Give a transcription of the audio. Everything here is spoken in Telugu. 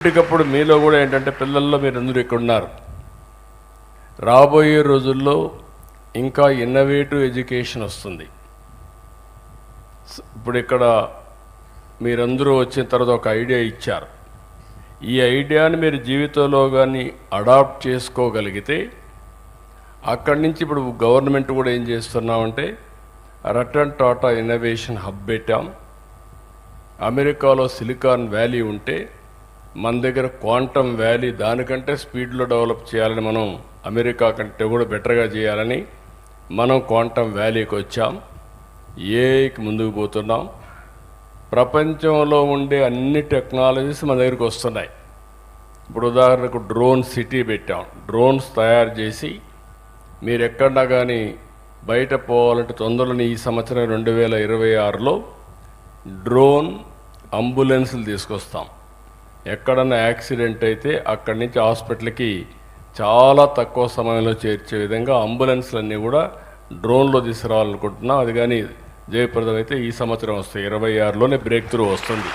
ఇప్పటికప్పుడు మీలో కూడా ఏంటంటే పిల్లల్లో మీరు అందరూ ఇక్కడ ఉన్నారు. రాబోయే రోజుల్లో ఇంకా ఇన్నోవేటివ్ ఎడ్యుకేషన్ వస్తుంది. ఇప్పుడు ఇక్కడ మీరందరూ వచ్చిన తర్వాత ఒక ఐడియా ఇచ్చారు. ఈ ఐడియాని మీరు జీవితంలో కానీ అడాప్ట్ చేసుకోగలిగితే అక్కడి నుంచి ఇప్పుడు గవర్నమెంట్ కూడా ఏం చేస్తున్నామంటే రతన్ టాటా ఇన్నోవేషన్ హబ్ పెట్టాం. అమెరికాలో సిలికాన్ వ్యాలీ ఉంటే మన దగ్గర క్వాంటమ్ వ్యాలీ దానికంటే స్పీడ్లో డెవలప్ చేయాలని, మనం అమెరికా కంటే కూడా బెటర్గా చేయాలని మనం క్వాంటమ్ వ్యాలీకి వచ్చాం. ఏఐకి ముందుకు పోతున్నాం. ప్రపంచంలో ఉండే అన్ని టెక్నాలజీస్ మన దగ్గరికి వస్తున్నాయి. ఇప్పుడు ఉదాహరణకు డ్రోన్ సిటీ పెట్టాం. డ్రోన్స్ తయారు చేసి మీరు ఎక్కడన్నా కానీ బయట పోవాలంటే తొందరలోనే ఈ సంవత్సరం 2026లో డ్రోన్ అంబులెన్స్లు తీసుకొస్తాం. ఎక్కడన్నా యాక్సిడెంట్ అయితే అక్కడి నుంచి హాస్పిటల్కి చాలా తక్కువ సమయంలో చేర్చే విధంగా అంబులెన్స్లన్నీ కూడా డ్రోన్లో తీసుకురావాలనుకుంటున్నాం. అది కానీ జయప్రదం అయితే ఈ సంవత్సరం వస్తాయి. 26లోనే బ్రేక్ త్రూ వస్తుంది.